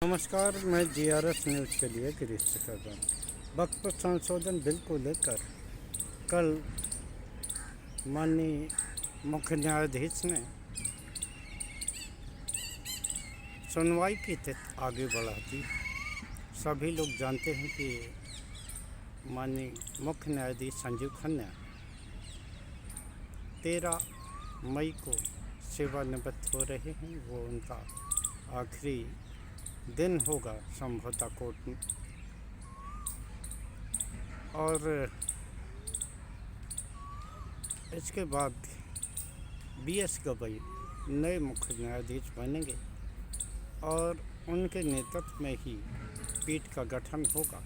नमस्कार, मैं GRS news के लिए गिरीश कर रहा हूँ। वक्फ संशोधन बिल को लेकर कल माननीय मुख्य न्यायाधीश ने सुनवाई की तिथि आगे बढ़ा दी। सभी लोग जानते हैं कि माननीय मुख्य न्यायाधीश संजीव खन्ना 13 मई को सेवानिवृत्त हो रहे हैं। वो उनका आखिरी दिन होगा समझौता कोर्ट में। और इसके बाद बीएस गवई नए मुख्य न्यायाधीश बनेंगे और उनके नेतृत्व में ही पीठ का गठन होगा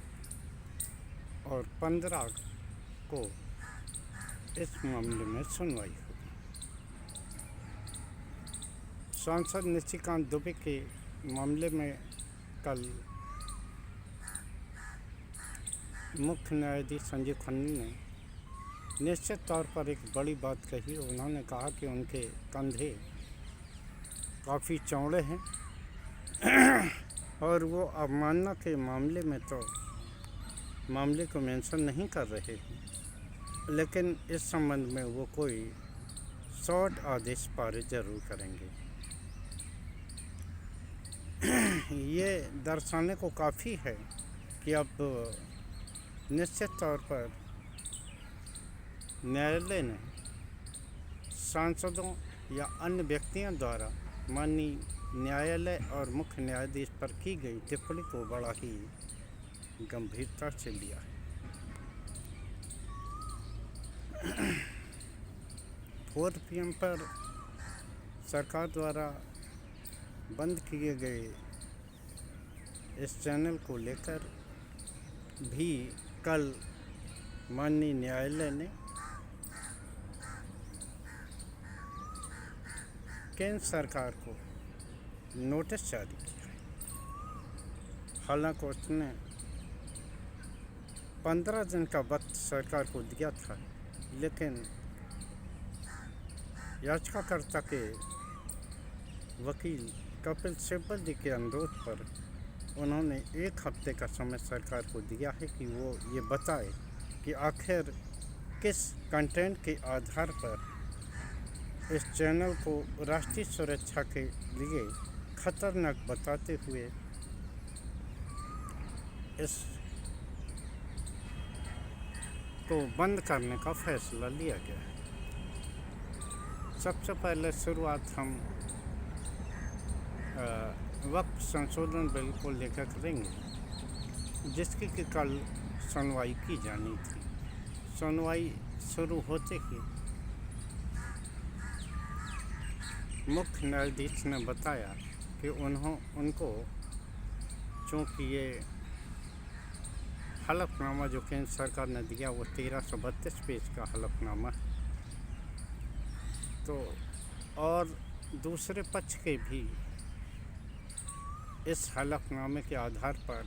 और 15 को इस मामले में सुनवाई होगी। सांसद निशिकांत दुबे के मामले में कल मुख्य न्यायाधीश संजीव खन्ना ने निश्चित तौर पर एक बड़ी बात कही। उन्होंने कहा कि उनके कंधे काफ़ी चौड़े हैं और वो अवमानना के मामले में तो मामले को मेंशन नहीं कर रहे हैं, लेकिन इस संबंध में वो कोई शॉर्ट आदेश पारित जरूर करेंगे। ये दर्शाने को काफ़ी है कि अब निश्चित तौर पर न्यायालय ने सांसदों या अन्य व्यक्तियों द्वारा माननीय न्यायालय और मुख्य न्यायाधीश पर की गई टिप्पणी को बड़ा ही गंभीरता से लिया है। 4 PM पर सरकार द्वारा बंद किए गए इस चैनल को लेकर भी कल माननीय न्यायालय ने केंद्र सरकार को नोटिस जारी किया। हालांकि उसने 15 दिन का वक्त सरकार को दिया था, लेकिन याचिकाकर्ता के वकील कपिल सिब्बल जी के अनुरोध पर उन्होंने 1 हफ्ते का समय सरकार को दिया है कि वो ये बताए कि आखिर किस कंटेंट के आधार पर इस चैनल को राष्ट्रीय सुरक्षा के लिए खतरनाक बताते हुए इस को बंद करने का फैसला लिया गया है। सबसे पहले शुरुआत हम वक्फ संशोधन बिल को लेकर करेंगे, जिसकी कि कल सुनवाई की जानी थी। सुनवाई शुरू होते ही मुख्य न्यायाधीश ने बताया कि उनको चूँकि ये हलफनामा जो केंद्र सरकार ने दिया वो 1332 पेज का हलफनामा है, तो और दूसरे पक्ष के भी इस हलफनामे के आधार पर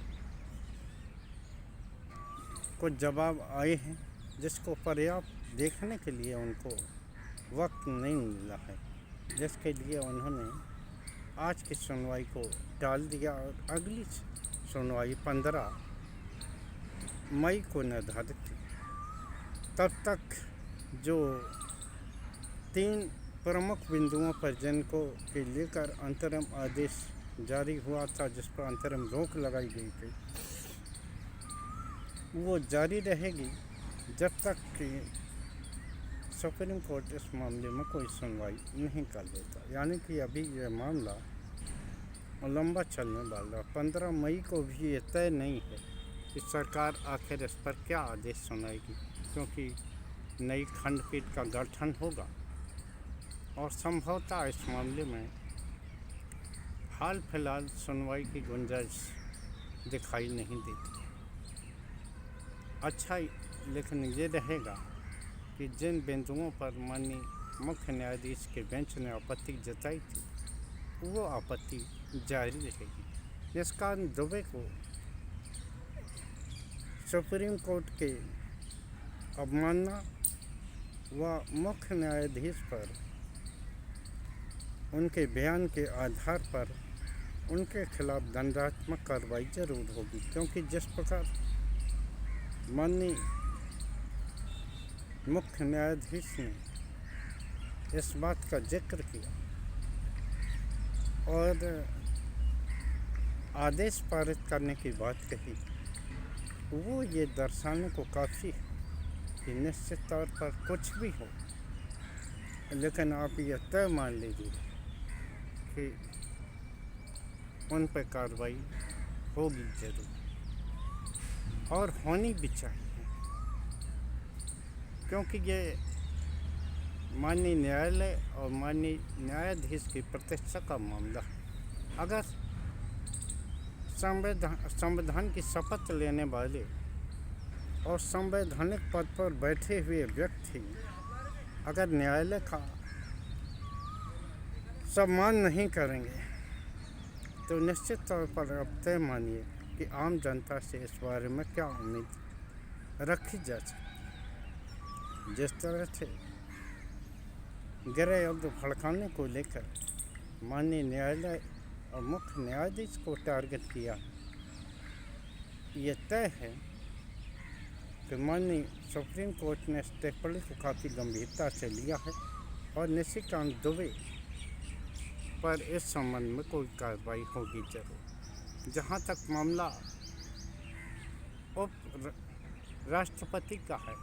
कुछ जवाब आए हैं, जिसको पर्याप्त देखने के लिए उनको वक्त नहीं मिला है, जिसके लिए उन्होंने आज की सुनवाई को टाल दिया और अगली सुनवाई 15 मई को निर्धारित थी। तब तक जो 3 प्रमुख बिंदुओं पर जिनको के लेकर अंतरिम आदेश जारी हुआ था, जिस पर अंतरिम रोक लगाई गई थी, वो जारी रहेगी जब तक कि सुप्रीम कोर्ट इस मामले में कोई सुनवाई नहीं कर लेता। यानी कि अभी यह मामला लंबा चलने वाला। 15 मई को भी ये तय नहीं है कि सरकार आखिर इस पर क्या आदेश सुनाएगी, क्योंकि नई खंडपीठ का गठन होगा और संभवतः इस मामले में हाल फिलहाल सुनवाई की गुंजाइश दिखाई नहीं देती। अच्छा, लेकिन ये रहेगा कि जिन बिंदुओं पर माननीय मुख्य न्यायाधीश के बेंच ने आपत्ति जताई थी, वो आपत्ति जारी रहेगी। इस कारण दुबे को सुप्रीम कोर्ट के अवमानना व मुख्य न्यायाधीश पर उनके बयान के आधार पर उनके खिलाफ दंडात्मक कार्रवाई जरूर होगी, क्योंकि जिस प्रकार माननीय मुख्य न्यायाधीश ने इस बात का जिक्र किया और आदेश पारित करने की बात कही, वो ये दर्शाने को काफ़ी है कि निश्चित तौर पर कुछ भी हो, लेकिन आप ये तय मान लीजिए कि उन पर कार्रवाई होगी जरूर और होनी भी चाहिए, क्योंकि ये माननीय न्यायालय और माननीय न्यायाधीश की प्रतिष्ठा का मामला है। अगर संविधान की शपथ लेने वाले और संवैधानिक पद पर बैठे हुए व्यक्ति अगर न्यायालय का सम्मान नहीं करेंगे तो निश्चित तौर पर आप तय मानिए कि आम जनता से इस बारे में क्या उम्मीद रखी जा सकती। जिस तरह से गृह युद्ध भड़काने को लेकर माननीय न्यायालय और मुख्य न्यायाधीश को टारगेट किया, ये तय है कि माननीय सुप्रीम कोर्ट ने इस टिप्पणी को काफ़ी गंभीरता से लिया है और निशिकांत दुबे पर इस संबंध में कोई कार्रवाई होगी जरूर। जहाँ तक मामला उप राष्ट्रपति का है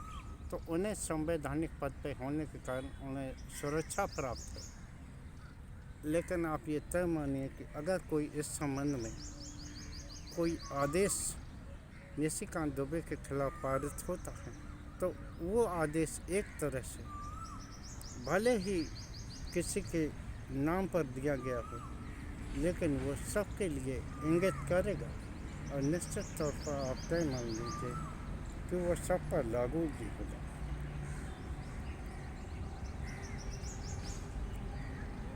तो उन्हें संवैधानिक पद पर होने के कारण उन्हें सुरक्षा प्राप्त है, लेकिन आप ये तय मानिए कि अगर कोई इस संबंध में कोई आदेश निशिकांत दुबे के खिलाफ पारित होता है तो वो आदेश एक तरह से भले ही किसी के नाम पर दिया गया हो, लेकिन वो सबके लिए इंगित करेगा और निश्चित तौर पर आप तय मान लीजिए कि वो सब पर लागू भी होगा।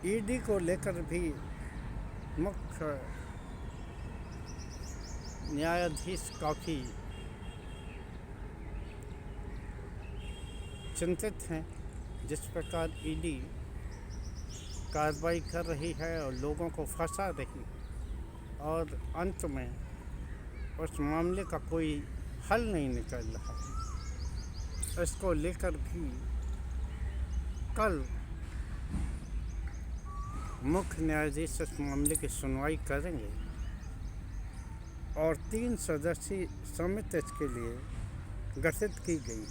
ईडी को लेकर भी मुख्य न्यायाधीश काफ़ी चिंतित हैं जिस प्रकार ईडी कार्रवाई कर रही है और लोगों को फंसा रही है और अंत में उस मामले का कोई हल नहीं निकल रहा। इसको लेकर भी कल मुख्य न्यायाधीश इस मामले की सुनवाई करेंगे और 3 सदस्यीय समिति इसके लिए गठित की गई।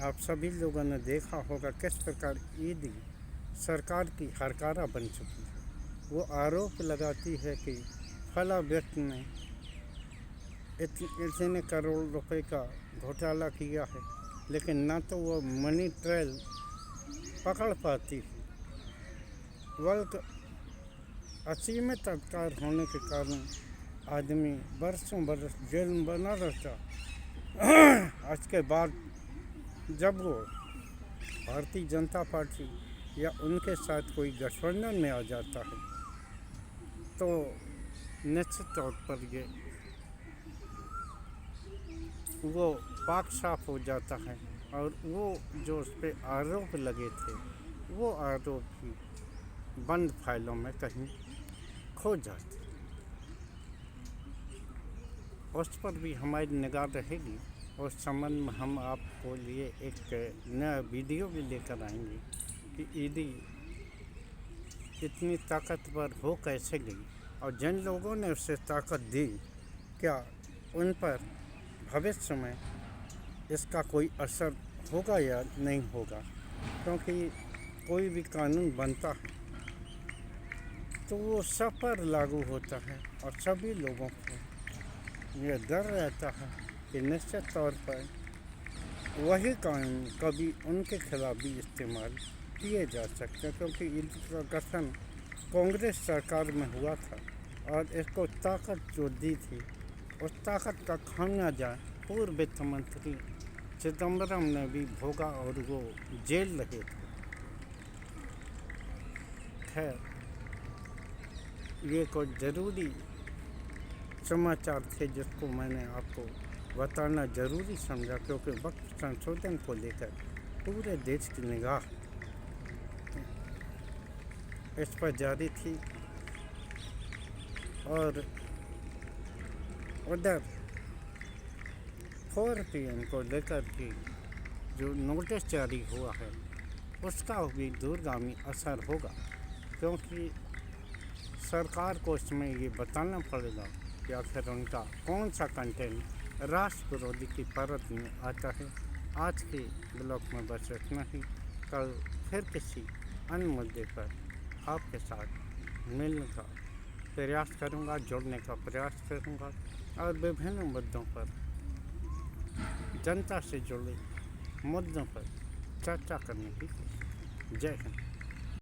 आप सभी लोगों ने देखा होगा किस प्रकार ईडी सरकार की हरकारा बन चुकी है। वो आरोप लगाती है कि फला व्यक्ति ने इतने करोड़ रुपए का घोटाला किया है, लेकिन ना तो वो मनी ट्रेल पकड़ पाती है, बल्कि असीमित अधिकार होने के कारण आदमी बरसों बरस जेल में बना रहता। आज के बाद जब वो भारतीय जनता पार्टी या उनके साथ कोई गठबंधन में आ जाता है तो निश्चित तौर पर ये वो पाक साफ हो जाता है और वो जो उस पर आरोप लगे थे वो आरोप भी बंद फाइलों में कहीं खो जाते। उस पर भी हमारी निगाह रहेगी। उस संबंध में हम आपको लिए एक नया वीडियो भी लेकर आएंगे कि ईडी इतनी ताकतवर हो कैसे गई और जिन लोगों ने उसे ताकत दी क्या उन पर भविष्य में इसका कोई असर होगा या नहीं होगा, क्योंकि कोई भी कानून बनता है तो वो सब पर लागू होता है और सभी लोगों को ये डर रहता है कि निश्चित तौर पर वही कानून कभी उनके खिलाफ भी इस्तेमाल किए जा सकते हैं, क्योंकि इनका गठन कांग्रेस सरकार में हुआ था और इसको ताकत जो दी थी उस ताकत का खामियाजा पूर्व वित्त मंत्री चिदम्बरम ने भी भोगा और वो जेल रहे थे। खैर, ये कुछ ज़रूरी समाचार थे जिसको मैंने आपको बताना ज़रूरी समझा, क्योंकि वक्त संशोधन को लेकर पूरे देश की निगाह इस पर जारी थी और उधर 4 PM को लेकर के जो नोटिस जारी हुआ है उसका भी दूरगामी असर होगा, क्योंकि सरकार को इसमें ये बताना पड़ेगा कि आखिर उनका कौन सा कंटेंट राष्ट्र विरोधी की परत में आता है। आज के ब्लॉग में बस इतना ही। कल फिर किसी अन्य मुद्दे पर आपके साथ मिलने का प्रयास करूंगा, जुड़ने का प्रयास करूंगा और विभिन्न मुद्दों पर, जनता से जुड़े मुद्दों पर चर्चा करने की कोशिश। जय हिंद।